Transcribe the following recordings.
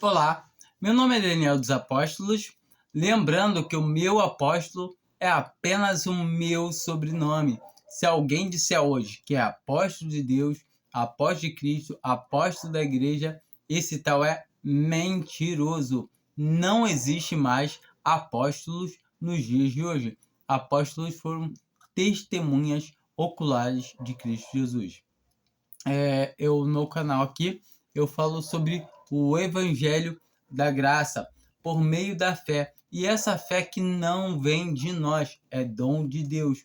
Olá, meu nome é Daniel dos Apóstolos, lembrando que o meu apóstolo é apenas o meu sobrenome. Se alguém disser hoje que é apóstolo de Deus, apóstolo de Cristo, apóstolo da igreja, esse tal é mentiroso. Não existe mais apóstolos nos dias de hoje. Apóstolos foram testemunhas oculares de Cristo Jesus. No meu canal aqui, eu falo sobre o Evangelho da Graça por meio da fé. E essa fé que não vem de nós, é dom de Deus.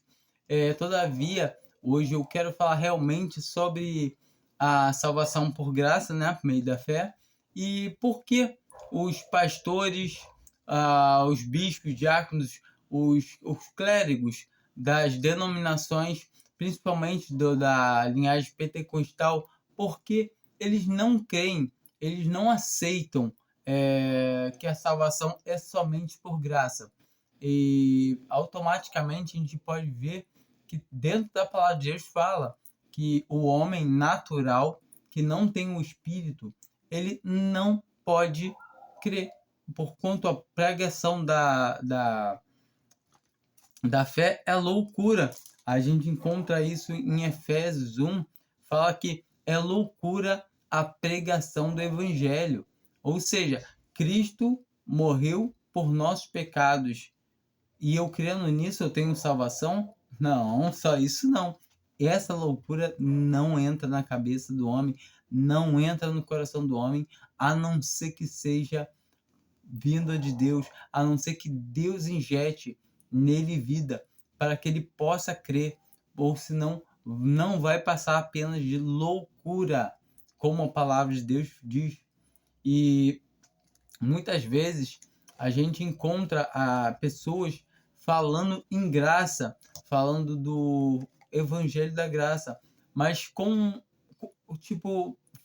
Todavia, hoje eu quero falar realmente sobre a salvação por graça, né, por meio da fé, e por que os pastores, os bispos, diáconos, os clérigos das denominações, principalmente da linhagem pentecostal, porque eles não creem, eles não aceitam que a salvação é somente por graça. E automaticamente a gente pode ver que dentro da palavra de Deus fala que o homem natural, que não tem o Espírito, ele não pode crer, por quanto a pregação da fé é loucura. A gente encontra isso em Efésios 1, fala que é loucura a pregação do Evangelho. Ou seja, Cristo morreu por nossos pecados. E eu crendo nisso, eu tenho salvação? Não, só isso não. Essa loucura não entra na cabeça do homem, não entra no coração do homem, a não ser que seja vinda de Deus, a não ser que Deus injete nele vida, para que ele possa crer, ou senão não vai passar apenas de loucura, como a palavra de Deus diz. E muitas vezes a gente encontra pessoas falando em graça, falando do evangelho da graça, mas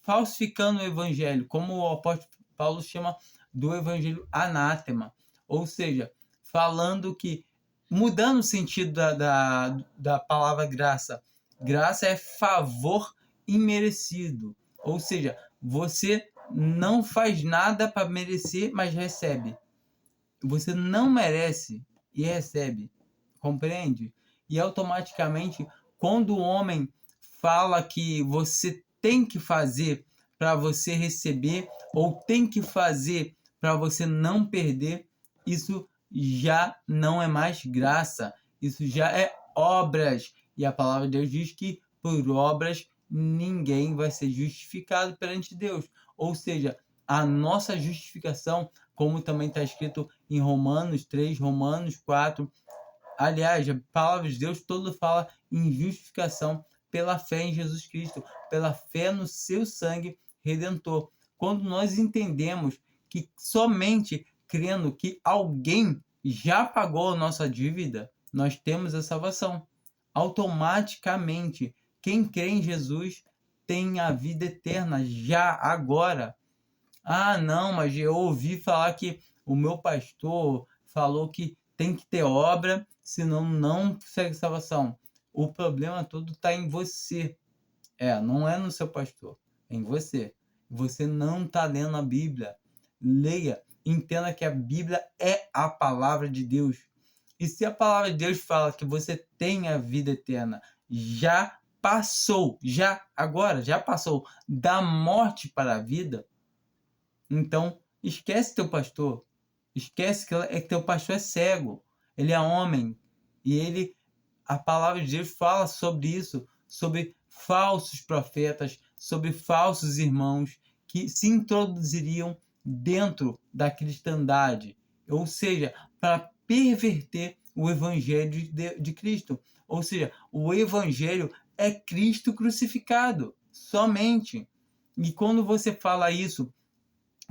falsificando o evangelho, como o apóstolo Paulo chama do evangelho anátema, ou seja, falando que, mudando o sentido da palavra graça, graça é favor imerecido, ou seja, você não faz nada para merecer, mas recebe. Você não merece e recebe, compreende? E automaticamente, quando o homem fala que você tem que fazer para você receber, ou tem que fazer para você não perder, isso já não é mais graça, isso já é obras. E a palavra de Deus diz que por obras ninguém vai ser justificado perante Deus. Ou seja, a nossa justificação, como também está escrito em Romanos 3, Romanos 4, aliás, a palavra de Deus toda fala em justificação pela fé em Jesus Cristo, pela fé no seu sangue redentor. Quando nós entendemos que somente crendo que alguém já pagou a nossa dívida, nós temos a salvação. Automaticamente, quem crê em Jesus tem a vida eterna já agora. Ah, não, mas eu ouvi falar que o meu pastor falou que tem que ter obra, senão não consegue salvação. O problema todo está em você. Não é no seu pastor, é em você. Você não está lendo a Bíblia. Leia, entenda que a Bíblia é a palavra de Deus. E se a palavra de Deus fala que você tem a vida eterna, já passou da morte para a vida, então esquece teu pastor. Esquece que teu pastor é cego. Ele é homem. E a palavra de Deus fala sobre isso, sobre falsos profetas, sobre falsos irmãos que se introduziriam dentro da cristandade, ou seja, para perverter o evangelho de Cristo. Ou seja, o evangelho é Cristo crucificado, somente. E quando você fala isso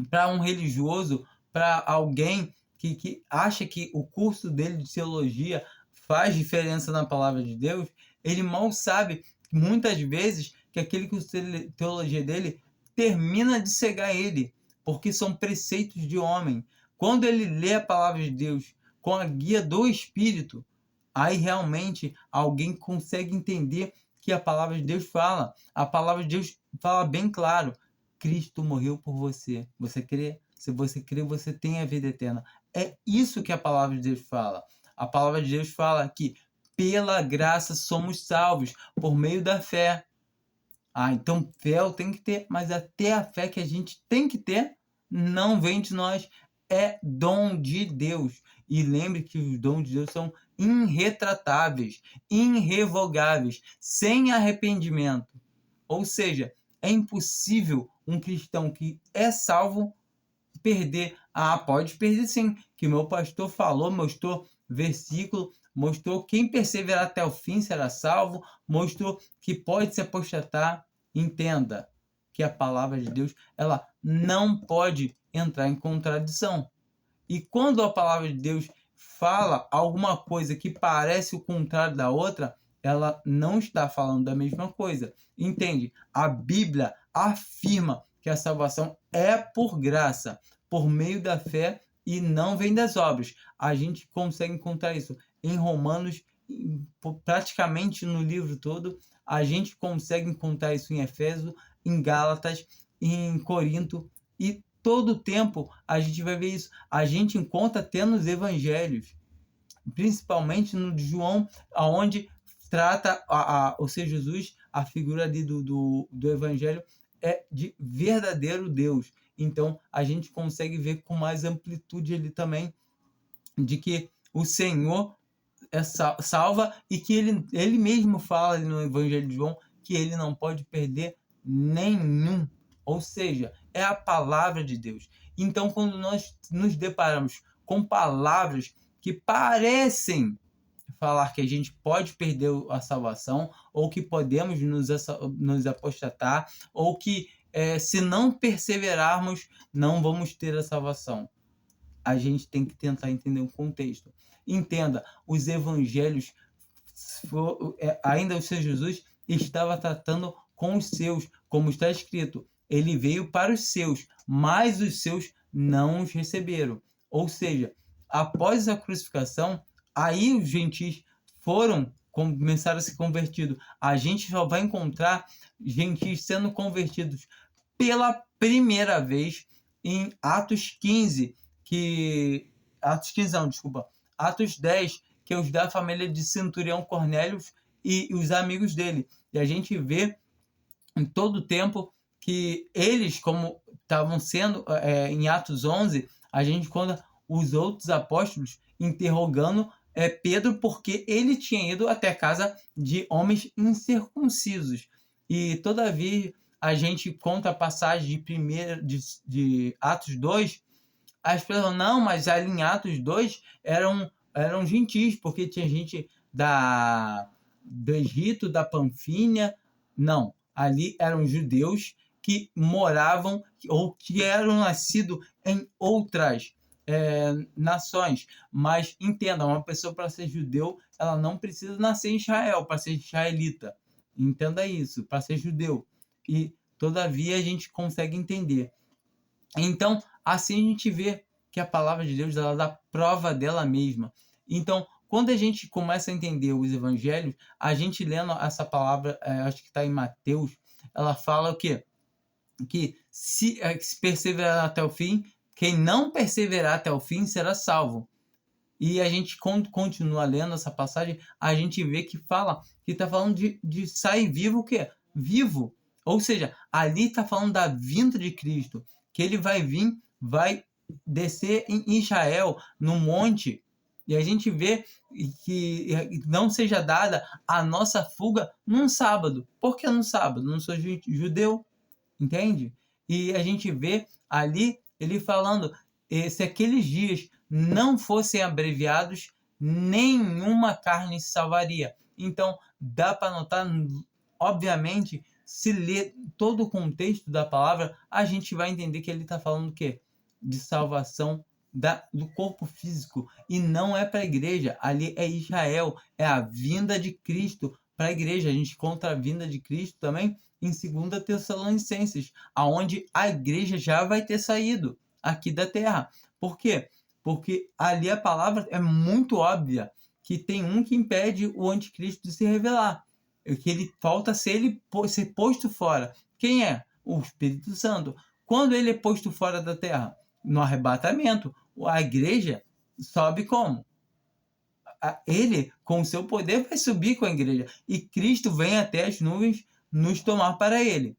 para um religioso, para alguém que acha que o curso dele de teologia faz diferença na palavra de Deus, ele mal sabe, muitas vezes, que aquele curso de teologia dele termina de cegar ele, porque são preceitos de homem. Quando ele lê a palavra de Deus com a guia do Espírito, aí realmente alguém consegue entender que a palavra de Deus fala. A palavra de Deus fala bem claro: Cristo morreu por você. Você crê? Se você crê, você tem a vida eterna. É isso que a palavra de Deus fala. A palavra de Deus fala que pela graça somos salvos por meio da fé. Então fé eu tenho que ter, mas até a fé que a gente tem que ter não vem de nós, é dom de Deus. E lembre que os dons de Deus são irretratáveis, irrevogáveis, sem arrependimento. Ou seja, é impossível um cristão que é salvo perder. Pode perder sim, que meu pastor falou, mostrou versículo, mostrou quem perseverar até o fim será salvo, mostrou que pode se apostatar. Entenda que a palavra de Deus, ela não pode entrar em contradição. E quando a palavra de Deus fala alguma coisa que parece o contrário da outra, ela não está falando da mesma coisa. Entende? A Bíblia afirma que a salvação é por graça, por meio da fé e não vem das obras. A gente consegue encontrar isso em Romanos, praticamente no livro todo. A gente consegue encontrar isso em Efésios, em Gálatas, em Corinto, e todo tempo a gente vai ver isso. A gente encontra até nos evangelhos, principalmente no de João, onde trata, ou seja, Jesus, a figura ali do evangelho é de verdadeiro Deus. Então a gente consegue ver com mais amplitude ali também de que o Senhor salva e que ele mesmo fala no Evangelho de João que ele não pode perder nenhum. Ou seja, é a palavra de Deus. Então, quando nós nos deparamos com palavras que parecem falar que a gente pode perder a salvação, ou que podemos nos apostatar, ou que se não perseverarmos, não vamos ter a salvação. A gente tem que tentar entender o contexto. Entenda, os evangelhos, ainda o Senhor Jesus estava tratando com os seus, como está escrito, ele veio para os seus, mas os seus não os receberam. Ou seja, após a crucificação, aí os gentis começaram a ser convertidos. A gente só vai encontrar gentis sendo convertidos pela primeira vez em Atos 15, Atos 10, que é os da família de Centurião Cornélio e os amigos dele. E a gente vê em todo o tempo que eles, como estavam sendo em Atos 11, a gente encontra os outros apóstolos interrogando Pedro, porque ele tinha ido até a casa de homens incircuncisos. E todavia a gente conta a passagem de Atos 2, as pessoas não, mas ali em Atos 2 eram gentis, porque tinha gente do Egito, da Panfínia. Não, ali eram judeus que moravam ou que eram nascidos em outras nações. Mas entenda, uma pessoa para ser judeu, ela não precisa nascer em Israel para ser israelita. Entenda isso, para ser judeu. E todavia a gente consegue entender. Então, assim a gente vê que a palavra de Deus ela dá prova dela mesma. Então, quando a gente começa a entender os evangelhos, a gente lendo essa palavra, acho que está em Mateus, ela fala o quê? Que se perseverar até o fim, quem não perseverar até o fim será salvo. E a gente continua lendo essa passagem, a gente vê que fala que está falando de sair vivo o quê? Vivo. Ou seja, ali está falando da vinda de Cristo, que ele vai vir, vai descer em Israel, no monte, e a gente vê que não seja dada a nossa fuga num sábado. Por que no sábado? Não sou judeu, entende? E a gente vê ali ele falando, se aqueles dias não fossem abreviados, nenhuma carne se salvaria. Então, dá para notar, obviamente, se ler todo o contexto da palavra, a gente vai entender que ele está falando o quê? De salvação do corpo físico. E não é para a igreja. Ali é Israel. É a vinda de Cristo para a igreja. A gente encontra a vinda de Cristo também em 2 Tessalonicenses, aonde a igreja já vai ter saído aqui da terra. Por quê? Porque ali a palavra é muito óbvia, que tem um que impede o anticristo de se revelar. Que ele falta ser posto fora. Quem é? O Espírito Santo. Quando ele é posto fora da terra? no arrebatamento. A igreja sobe como? Ele, com o seu poder, vai subir com a igreja. E Cristo vem até as nuvens nos tomar para ele.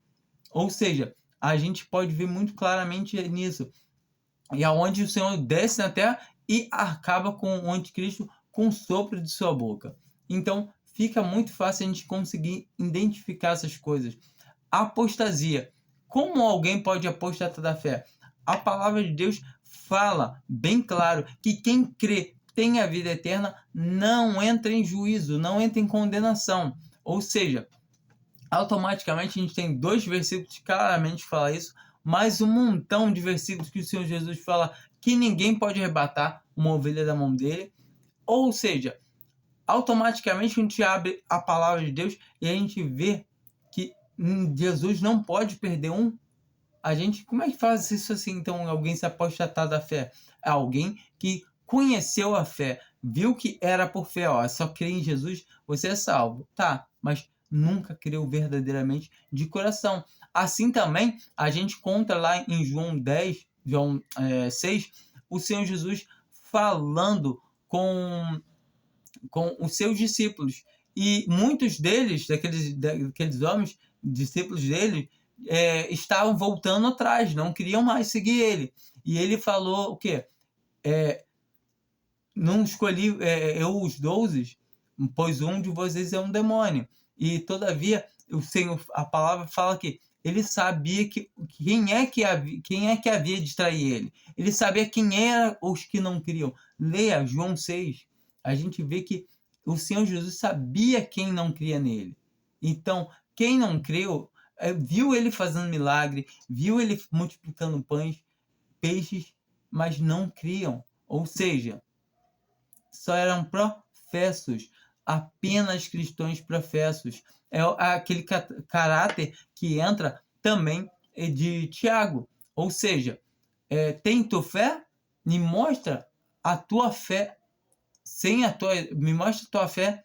Ou seja, a gente pode ver muito claramente nisso. E aonde o Senhor desce na terra e acaba com o anticristo com o sopro de sua boca. Então, fica muito fácil a gente conseguir identificar essas coisas. Apostasia. Como alguém pode apostatar da fé? A palavra de Deus fala bem claro que quem crê tem a vida eterna, não entra em juízo, não entra em condenação. Ou seja, automaticamente a gente tem 2 versículos que claramente falam isso, mais um montão de versículos que o Senhor Jesus fala que ninguém pode arrebatar uma ovelha da mão dele. Ou seja, automaticamente a gente abre a palavra de Deus e a gente vê que Jesus não pode perder um. A gente, como é que faz isso assim, então, alguém se apostatar da fé? É alguém que conheceu a fé, viu que era por fé, ó, só crê em Jesus, você é salvo. Tá, mas nunca creu verdadeiramente de coração. Assim também, a gente conta lá em João 10, João 6, o Senhor Jesus falando com os seus discípulos. E muitos deles, daqueles homens, discípulos dele, estavam voltando atrás, não queriam mais seguir ele. E ele falou o quê? Não escolhi eu os 12, pois um de vocês é um demônio. E todavia, o Senhor, a palavra fala que ele sabia quem é que havia de trair ele. Ele sabia quem eram os que não criam. Leia João 6. A gente vê que o Senhor Jesus sabia quem não cria nele. Então, quem não creu, viu ele fazendo milagre, viu ele multiplicando pães, peixes, mas não criam. Ou seja, só eram professos, apenas cristãos professos. É aquele caráter que entra também de Tiago. Ou seja, tem tua fé? Me mostra a tua fé me mostra a tua fé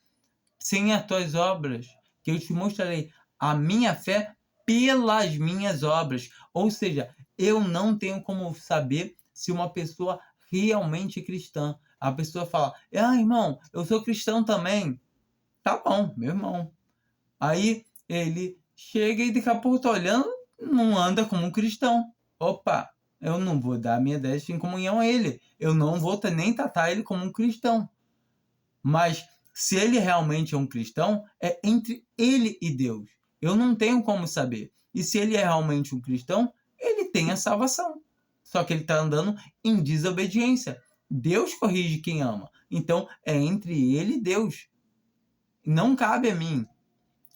sem as tuas obras, que eu te mostrarei a minha fé pelas minhas obras. Ou seja, eu não tenho como saber se uma pessoa realmente é cristã. A pessoa fala, irmão, eu sou cristão também. Tá bom, meu irmão. Aí ele chega e daqui a pouco tá olhando, não anda como um cristão. Opa, eu não vou dar a minha décima em comunhão a ele. Eu não vou nem tratar ele como um cristão. Mas se ele realmente é um cristão, é entre ele e Deus. Eu não tenho como saber. E se ele é realmente um cristão, ele tem a salvação. Só que ele está andando em desobediência. Deus corrige quem ama. Então, é entre ele e Deus. Não cabe a mim.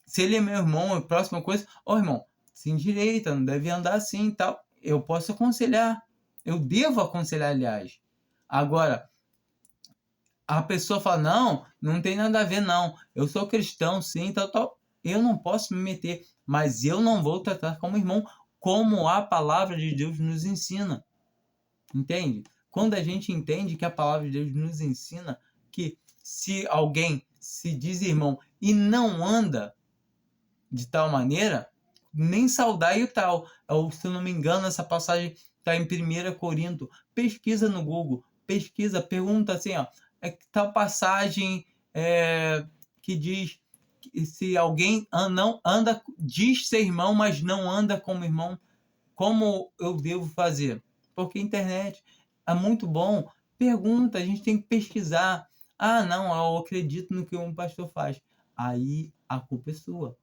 Se ele é meu irmão, é próxima coisa, irmão, se endireita, não deve andar assim e tal. Eu posso aconselhar. Eu devo aconselhar, aliás. Agora, a pessoa fala, não tem nada a ver, não. Eu sou cristão, sim, tal. Eu não posso me meter, mas eu não vou tratar como irmão, como a palavra de Deus nos ensina. Entende? Quando a gente entende que a palavra de Deus nos ensina que se alguém se diz irmão e não anda de tal maneira, nem saudar e tal. Se eu não me engano, essa passagem está em 1 Corinto. Pesquisa no Google, pergunta assim, tal passagem que diz que se alguém não anda, diz ser irmão, mas não anda como irmão, como eu devo fazer? Porque a internet é muito bom. Pergunta, a gente tem que pesquisar. Não, eu acredito no que um pastor faz. Aí a culpa é sua.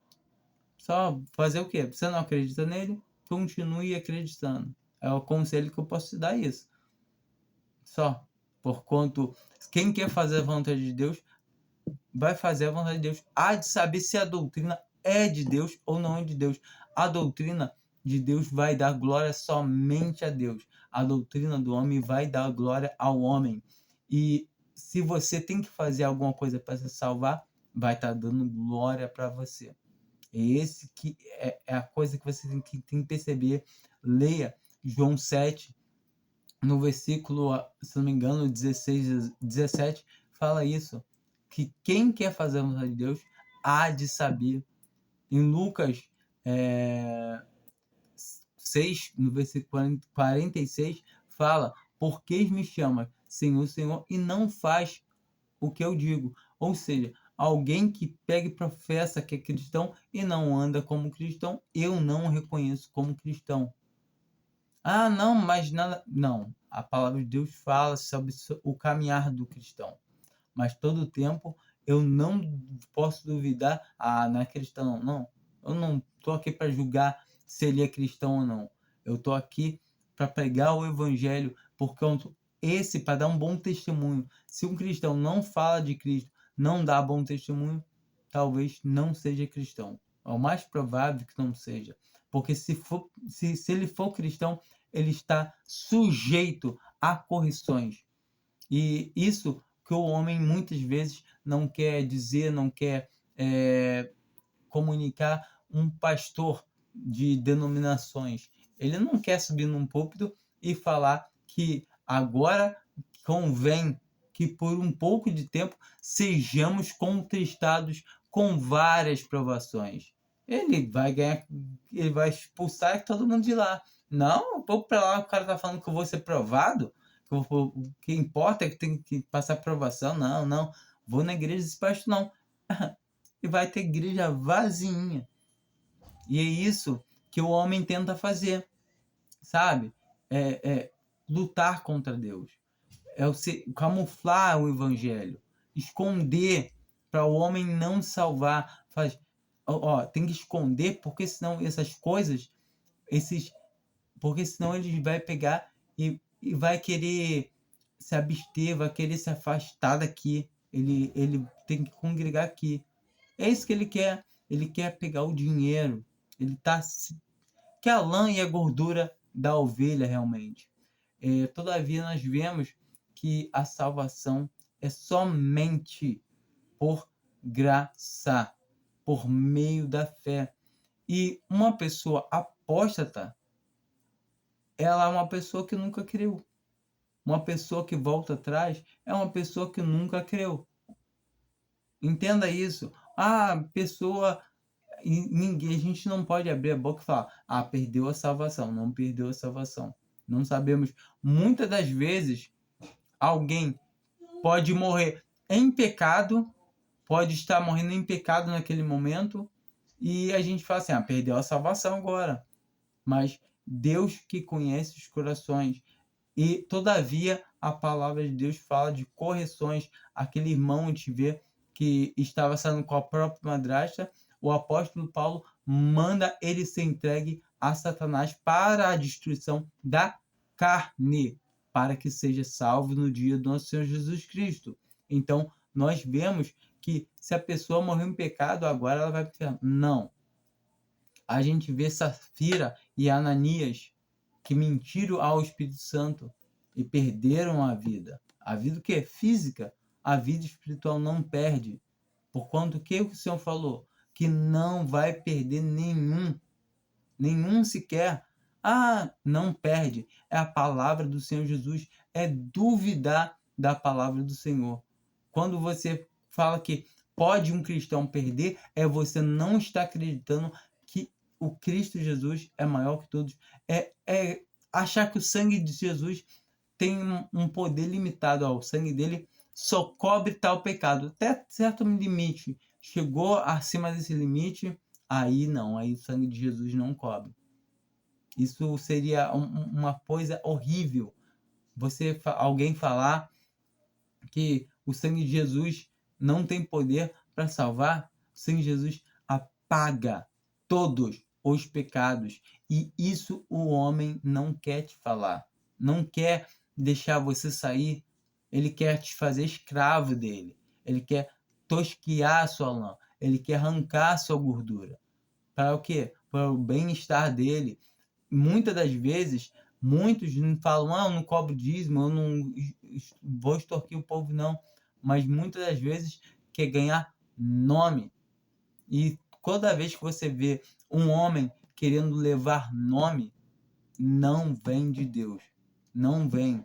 Só fazer o quê? Você não acredita nele? Continue acreditando. É o conselho que eu posso te dar isso. Só. Porquanto quem quer fazer a vontade de Deus, vai fazer a vontade de Deus. Há de saber se a doutrina é de Deus ou não é de Deus. A doutrina de Deus vai dar glória somente a Deus. A doutrina do homem vai dar glória ao homem. E se você tem que fazer alguma coisa para se salvar, vai estar dando glória para você. Esse que é a coisa que você tem que perceber. Leia João 7, no versículo, se não me engano, 16, 17, fala isso. Que quem quer fazer a vontade de Deus há de saber. Em Lucas 6, no versículo 46, fala: por que me chama Senhor, Senhor, e não faz o que eu digo? Ou seja, alguém que pega e professa que é cristão e não anda como cristão, eu não reconheço como cristão. Ah, não, mas nada. Não, a palavra de Deus fala sobre o caminhar do cristão. Mas todo o tempo eu não posso duvidar. Ah, não é cristão, não. Eu não estou aqui para julgar se ele é cristão ou não. Eu estou aqui para pregar o evangelho, porque esse para dar um bom testemunho. Se um cristão não fala de Cristo, não dá bom testemunho, talvez não seja cristão. É o mais provável que não seja. Porque se ele for cristão, ele está sujeito a correções. E isso que o homem muitas vezes não quer dizer, não quer comunicar. Um pastor de denominações, ele não quer subir num púlpito e falar que agora convém que por um pouco de tempo sejamos contristados com várias provações. Ele vai ganhar, ele vai expulsar todo mundo de lá. Não, um pouco para lá o cara tá falando que eu vou ser provado, o que importa é que tem que passar provação. Não, não, vou na igreja desse pastor, não. E vai ter igreja vazinha. E é isso que o homem tenta fazer, sabe? Lutar contra Deus. Camuflar o evangelho. Esconder para o homem não salvar. Tem que esconder, porque senão essas coisas, porque senão ele vai pegar e vai querer se abster, vai querer se afastar daqui. Ele tem que congregar aqui. É isso que ele quer. Ele quer pegar o dinheiro. Ele tá que a lã e a gordura da ovelha realmente. Todavia nós vemos que a salvação é somente por graça, por meio da fé. E uma pessoa apóstata, ela é uma pessoa que nunca creu. Uma pessoa que volta atrás é uma pessoa que nunca creu. Entenda isso. Pessoa. A gente não pode abrir a boca e falar: perdeu a salvação. Não perdeu a salvação. Não sabemos. Muitas das vezes, alguém pode morrer em pecado, pode estar morrendo em pecado naquele momento, e a gente fala assim: perdeu a salvação agora. Mas Deus que conhece os corações. E, todavia, a palavra de Deus fala de correções. Aquele irmão, a gente vê que estava saindo com a própria madrasta, o apóstolo Paulo manda ele ser entregue a Satanás para a destruição da carne, para que seja salvo no dia do nosso Senhor Jesus Cristo. Então, nós vemos que se a pessoa morreu em pecado, agora ela vai para o inferno. Não. A gente vê Safira e Ananias, que mentiram ao Espírito Santo e perderam a vida. A vida que é física, a vida espiritual não perde. Porquanto que o Senhor falou? Que não vai perder nenhum sequer. Não perde. É a palavra do Senhor Jesus. É duvidar da palavra do Senhor. Quando você fala que pode um cristão perder, é você não estar acreditando que o Cristo Jesus é maior que todos. É achar que o sangue de Jesus tem um poder limitado. O sangue dele só cobre tal pecado. Até certo limite. Chegou acima desse limite, aí não. Aí o sangue de Jesus não cobre. Isso seria uma coisa horrível. Alguém falar que o sangue de Jesus não tem poder para salvar. O sangue de Jesus apaga todos os pecados. E isso o homem não quer te falar. Não quer deixar você sair. Ele quer te fazer escravo dele. Ele quer tosquiar a sua lã. Ele quer arrancar a sua gordura. Para o quê? Para o bem-estar dele. Muitas das vezes, muitos falam: eu não cobro dízimo, eu não vou extorquir o povo, não. Mas muitas das vezes quer ganhar nome. E toda vez que você vê um homem querendo levar nome, não vem de Deus. Não vem.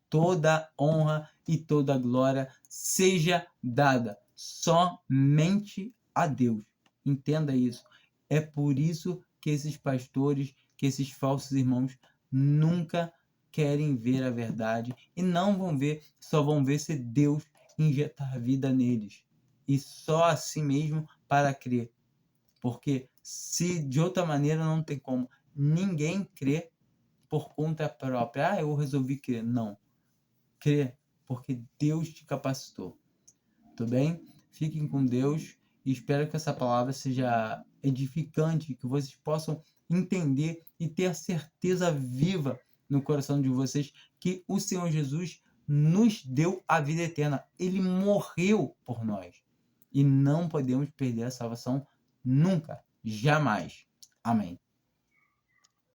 Toda honra e toda glória seja dada somente a Deus. Entenda isso. É por isso que esses pastores, que esses falsos irmãos nunca querem ver a verdade e não vão ver, só vão ver se Deus injetar vida neles. E só assim mesmo para crer. Porque se de outra maneira não tem como. Ninguém crê por conta própria. Ah, eu resolvi crer. Não. Crê porque Deus te capacitou. Tudo bem? Fiquem com Deus e espero que essa palavra seja edificante, que vocês possam entender e ter a certeza viva no coração de vocês que o Senhor Jesus nos deu a vida eterna. Ele morreu por nós. E não podemos perder a salvação nunca, jamais. Amém.